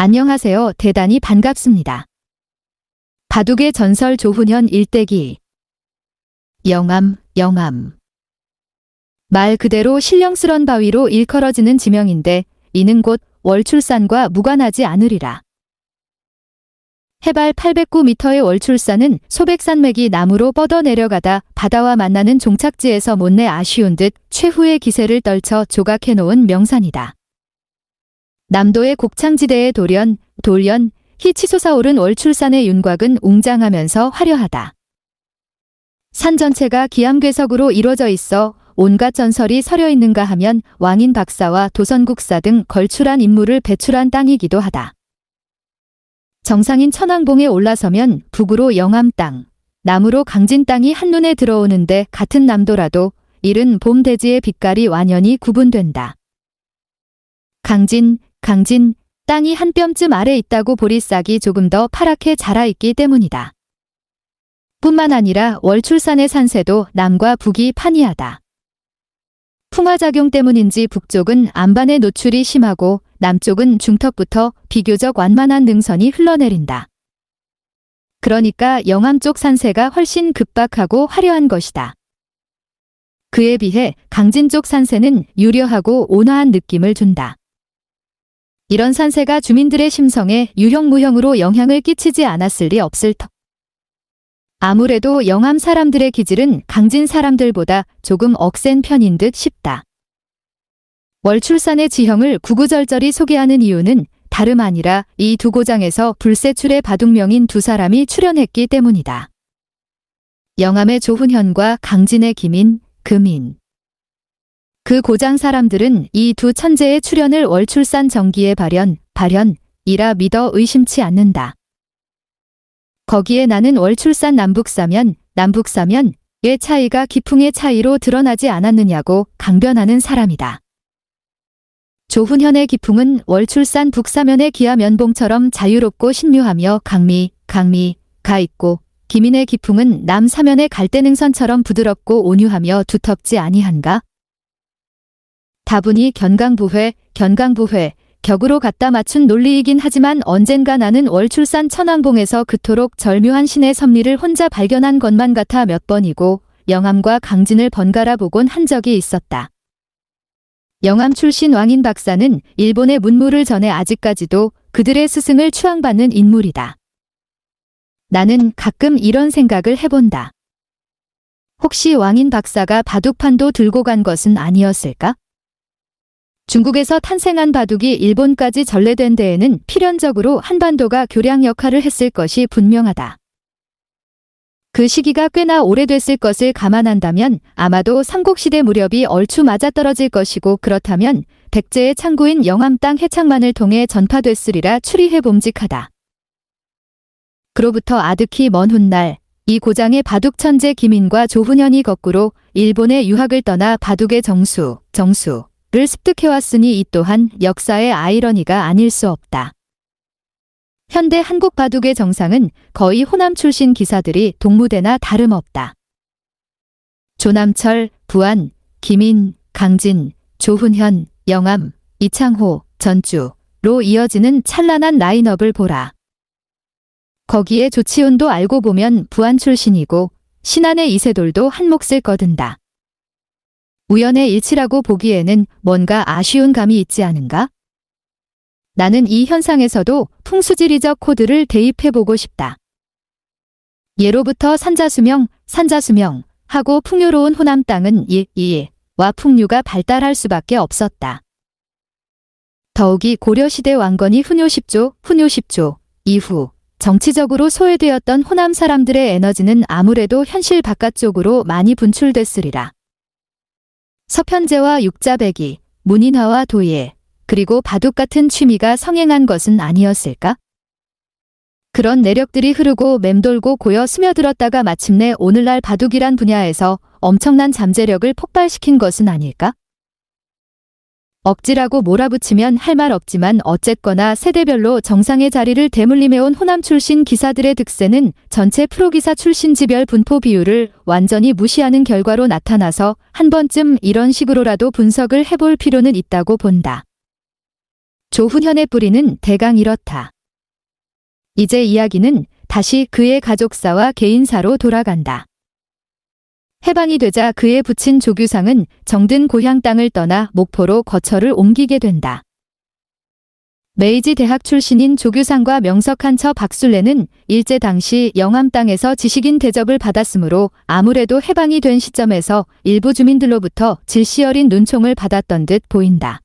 안녕하세요. 대단히 반갑습니다. 바둑의 전설 조훈현 일대기. 영암. 말 그대로 신령스런 바위로 일컬어지는 지명인데 이는 곧 월출산과 무관하지 않으리라. 해발 809m의 월출산은 소백산맥이 남으로 뻗어 내려가다 바다와 만나는 종착지에서 못내 아쉬운 듯 최후의 기세를 떨쳐 조각해놓은 명산이다. 남도의 곡창지대의 돌연, 희 치솟아오른 월출산의 윤곽은 웅장하면서 화려하다. 산 전체가 기암괴석으로 이루어져 있어 온갖 전설이 서려 있는가 하면 왕인 박사와 도선국사 등 걸출한 인물을 배출한 땅이기도 하다. 정상인 천왕봉에 올라서면 북으로 영암 땅, 남으로 강진 땅이 한눈에 들어오는데 같은 남도라도 이른 봄 대지의 빛깔이 완연히 구분된다. 강진, 땅이 한 뼘쯤 아래 있다고 보리싹이 조금 더 파랗게 자라있기 때문이다. 뿐만 아니라 월출산의 산세도 남과 북이 판이하다. 풍화작용 때문인지 북쪽은 안반의 노출이 심하고 남쪽은 중턱부터 비교적 완만한 능선이 흘러내린다. 그러니까 영암 쪽 산세가 훨씬 급박하고 화려한 것이다. 그에 비해 강진 쪽 산세는 유려하고 온화한 느낌을 준다. 이런 산세가 주민들의 심성에 유형무형으로 영향을 끼치지 않았을 리 없을 터. 아무래도 영암 사람들의 기질은 강진 사람들보다 조금 억센 편인 듯 싶다. 월출산의 지형을 구구절절히 소개하는 이유는 다름 아니라 이 두 고장에서 불세출의 바둑명인 두 사람이 출연했기 때문이다. 영암의 조훈현과 강진의 김인, 금인. 그 고장 사람들은 이 두 천재의 출연을 월출산 정기의 발현이라 믿어 의심치 않는다. 거기에 나는 월출산 남북사면의 차이가 기풍의 차이로 드러나지 않았느냐고 강변하는 사람이다. 조훈현의 기풍은 월출산 북사면의 기암연봉처럼 자유롭고 신묘하며 강미가 있고 김인의 기풍은 남사면의 갈대능선처럼 부드럽고 온유하며 두텁지 아니한가? 다분히 견강부회, 격으로 갖다 맞춘 논리이긴 하지만 언젠가 나는 월출산 천왕봉에서 그토록 절묘한 신의 섭리를 혼자 발견한 것만 같아 몇 번이고 영암과 강진을 번갈아 보곤 한 적이 있었다. 영암 출신 왕인 박사는 일본의 문무를 전해 아직까지도 그들의 스승을 추앙받는 인물이다. 나는 가끔 이런 생각을 해본다. 혹시 왕인 박사가 바둑판도 들고 간 것은 아니었을까? 중국에서 탄생한 바둑이 일본까지 전래된 데에는 필연적으로 한반도가 교량 역할을 했을 것이 분명하다. 그 시기가 꽤나 오래됐을 것을 감안한다면 아마도 삼국시대 무렵이 얼추 맞아떨어질 것이고 그렇다면 백제의 창구인 영암 땅 해창만을 통해 전파됐으리라 추리해 봄직하다. 그로부터 아득히 먼 훗날 이 고장의 바둑 천재 김인과 조훈현이 거꾸로 일본의 유학을 떠나 바둑의 정수를 습득해왔으니 이 또한 역사의 아이러니가 아닐 수 없다. 현대 한국 바둑의 정상은 거의 호남 출신 기사들이 동무대나 다름없다. 조남철, 부안, 김인, 강진, 조훈현, 영암, 이창호, 전주로 이어지는 찬란한 라인업을 보라. 거기에 조치훈도 알고 보면 부안 출신이고 신안의 이세돌도 한 몫을 거둔다. 우연의 일치라고 보기에는 뭔가 아쉬운 감이 있지 않은가? 나는 이 현상에서도 풍수지리적 코드를 대입해보고 싶다. 예로부터 산자수명 하고 풍요로운 호남 땅은 와 풍류가 발달할 수밖에 없었다. 더욱이 고려시대 왕건이 훈요 10조 이후 정치적으로 소외되었던 호남 사람들의 에너지는 아무래도 현실 바깥쪽으로 많이 분출됐으리라. 서편제와 육자배기, 문인화와 도예, 그리고 바둑 같은 취미가 성행한 것은 아니었을까? 그런 내력들이 흐르고 맴돌고 고여 스며들었다가 마침내 오늘날 바둑이란 분야에서 엄청난 잠재력을 폭발시킨 것은 아닐까? 억지라고 몰아붙이면 할 말 없지만 어쨌거나 세대별로 정상의 자리를 대물림해온 호남 출신 기사들의 득세는 전체 프로기사 출신지별 분포 비율을 완전히 무시하는 결과로 나타나서 한 번쯤 이런 식으로라도 분석을 해볼 필요는 있다고 본다. 조훈현의 뿌리는 대강 이렇다. 이제 이야기는 다시 그의 가족사와 개인사로 돌아간다. 해방이 되자 그의 부친 조규상은 정든 고향 땅을 떠나 목포로 거처를 옮기게 된다. 메이지 대학 출신인 조규상과 명석한 처 박술래는 일제 당시 영암 땅에서 지식인 대접을 받았으므로 아무래도 해방이 된 시점에서 일부 주민들로부터 질시 어린 눈총을 받았던 듯 보인다.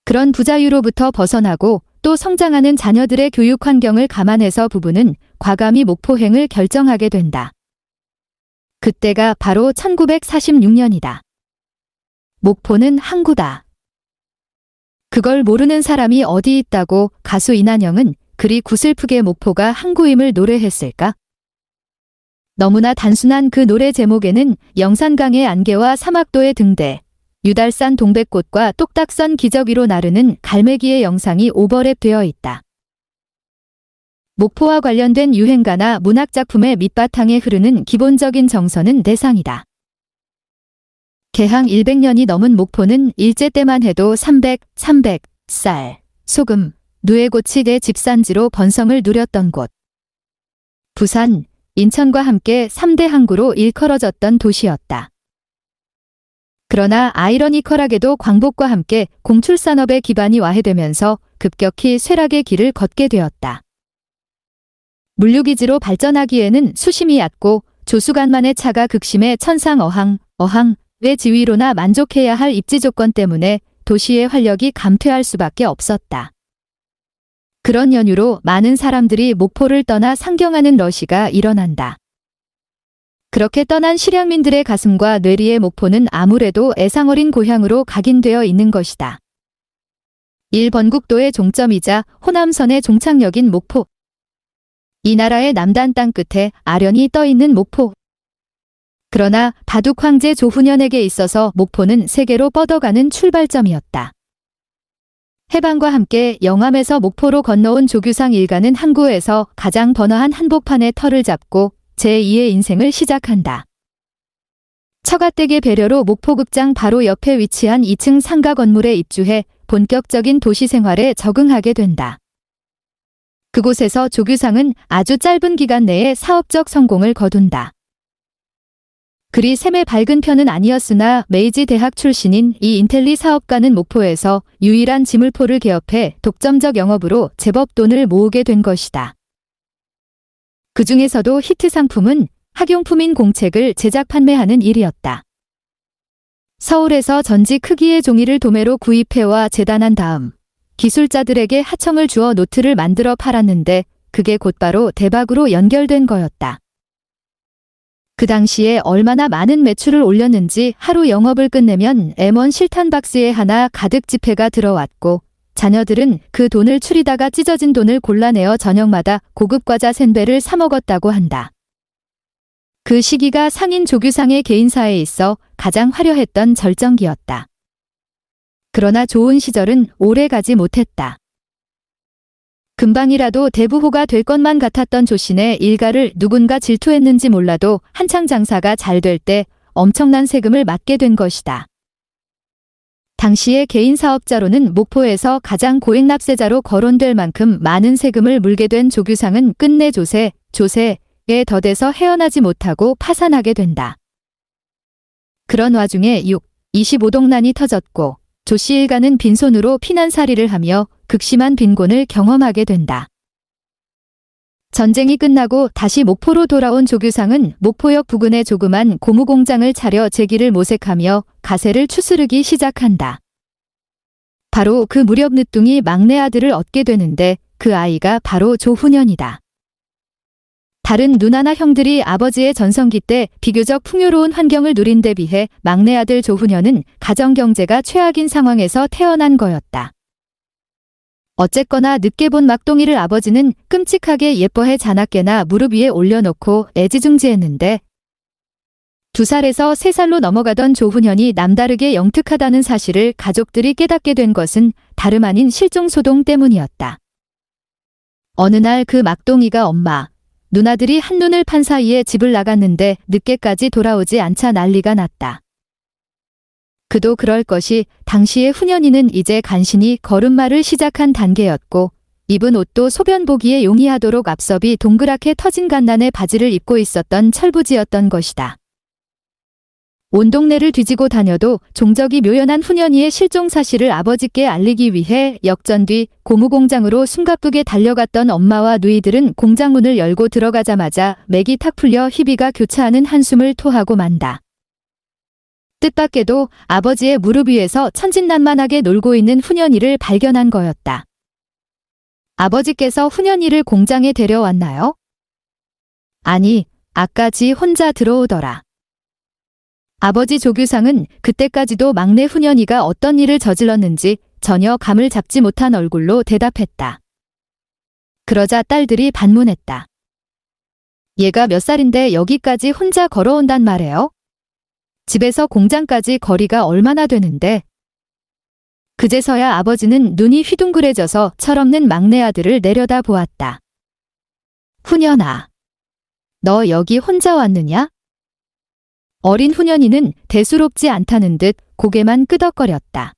그런 부자유로부터 벗어나고 또 성장하는 자녀들의 교육 환경을 감안해서 부부는 과감히 목포행을 결정하게 된다. 그때가 바로 1946년이다. 목포는 항구다. 그걸 모르는 사람이 어디 있다고 가수 이난영은 그리 구슬프게 목포가 항구임을 노래했을까? 너무나 단순한 그 노래 제목에는 영산강의 안개와 사막도의 등대, 유달산 동백꽃과 똑딱선 기적 위로 나르는 갈매기의 영상이 오버랩되어 있다. 목포와 관련된 유행가나 문학작품의 밑바탕에 흐르는 기본적인 정서는 내상이다. 개항 100년이 넘은 목포는 일제 때만 해도 300, 쌀, 소금, 누에고치의 집산지로 번성을 누렸던 곳. 부산, 인천과 함께 3대 항구로 일컬어졌던 도시였다. 그러나 아이러니컬하게도 광복과 함께 공출산업의 기반이 와해되면서 급격히 쇠락의 길을 걷게 되었다. 물류기지로 발전하기에는 수심이 얕고 조수간만의 차가 극심해 어항의 지위로나 만족해야 할 입지 조건 때문에 도시의 활력이 감퇴할 수밖에 없었다. 그런 연유로 많은 사람들이 목포를 떠나 상경하는 러시가 일어난다. 그렇게 떠난 실향민들의 가슴과 뇌리의 목포는 아무래도 애상어린 고향으로 각인되어 있는 것이다. 1번국도의 종점이자 호남선의 종착역인 목포. 이 나라의 남단 땅끝에 아련히 떠있는 목포. 그러나 바둑 황제 조훈현에게 있어서 목포는 세계로 뻗어가는 출발점이었다. 해방과 함께 영암에서 목포로 건너온 조규상 일가는 항구에서 가장 번화한 한복판에 터를 잡고 제2의 인생을 시작한다. 처가댁의 배려로 목포극장 바로 옆에 위치한 2층 상가 건물에 입주해 본격적인 도시 생활에 적응하게 된다. 그곳에서 조규상은 아주 짧은 기간 내에 사업적 성공을 거둔다. 그리 셈의 밝은 편은 아니었으나 메이지 대학 출신인 이 인텔리 사업가는 목포에서 유일한 지물포를 개업해 독점적 영업으로 제법 돈을 모으게 된 것이다. 그 중에서도 히트 상품은 학용품인 공책을 제작 판매하는 일이었다. 서울에서 전지 크기의 종이를 도매로 구입해와 재단한 다음 기술자들에게 하청을 주어 노트를 만들어 팔았는데 그게 곧바로 대박으로 연결된 거였다. 그 당시에 얼마나 많은 매출을 올렸는지 하루 영업을 끝내면 M1 실탄 박스에 하나 가득 지폐가 들어왔고 자녀들은 그 돈을 추리다가 찢어진 돈을 골라내어 저녁마다 고급 과자 샌배를 사 먹었다고 한다. 그 시기가 상인 조규상의 개인사에 있어 가장 화려했던 절정기였다. 그러나 좋은 시절은 오래 가지 못했다. 금방이라도 대부호가 될 것만 같았던 조신의 일가를 누군가 질투했는지 몰라도 한창 장사가 잘 될 때 엄청난 세금을 맞게 된 것이다. 당시의 개인 사업자로는 목포에서 가장 고액 납세자로 거론될 만큼 많은 세금을 물게 된 조규상은 끝내 조세에 더대서 헤어나지 못하고 파산하게 된다. 그런 와중에 25동란이 터졌고 조씨 일가는 빈손으로 피난살이를 하며 극심한 빈곤을 경험하게 된다. 전쟁이 끝나고 다시 목포로 돌아온 조규상은 목포역 부근에 조그만 고무공장을 차려 재기를 모색하며 가세를 추스르기 시작한다. 바로 그 무렵 늦둥이 막내 아들을 얻게 되는데 그 아이가 바로 조훈현이다. 다른 누나나 형들이 아버지의 전성기 때 비교적 풍요로운 환경을 누린 데 비해 막내 아들 조훈현은 가정경제가 최악인 상황에서 태어난 거였다. 어쨌거나 늦게 본 막둥이를 아버지는 끔찍하게 예뻐해 자나깨나 무릎 위에 올려놓고 애지중지했는데 2살에서 3살로 넘어가던 조훈현이 남다르게 영특하다는 사실을 가족들이 깨닫게 된 것은 다름 아닌 실종소동 때문이었다. 어느 날 그 막둥이가 엄마, 누나들이 한눈을 판 사이에 집을 나갔는데 늦게까지 돌아오지 않자 난리가 났다. 그도 그럴 것이 당시의 훈연이는 이제 간신히 걸음마를 시작한 단계였고 입은 옷도 소변 보기에 용이하도록 앞섭이 동그랗게 터진 간난의 바지를 입고 있었던 철부지였던 것이다. 온 동네를 뒤지고 다녀도 종적이 묘연한 훈연이의 실종 사실을 아버지께 알리기 위해 역전 뒤 고무공장으로 숨가쁘게 달려갔던 엄마와 누이들은 공장 문을 열고 들어가자마자 맥이 탁 풀려 희비가 교차하는 한숨을 토하고 만다. 뜻밖에도 아버지의 무릎 위에서 천진난만하게 놀고 있는 훈연이를 발견한 거였다. 아버지께서 훈연이를 공장에 데려왔나요? 아니, 아까 지 혼자 들어오더라. 아버지 조규상은 그때까지도 막내 훈연이가 어떤 일을 저질렀는지 전혀 감을 잡지 못한 얼굴로 대답했다. 그러자 딸들이 반문했다. 얘가 몇 살인데 여기까지 혼자 걸어온단 말이에요? 집에서 공장까지 거리가 얼마나 되는데? 그제서야 아버지는 눈이 휘둥그레져서 철없는 막내 아들을 내려다 보았다. 훈연아, 너 여기 혼자 왔느냐? 어린 훈연이는 대수롭지 않다는 듯 고개만 끄덕거렸다.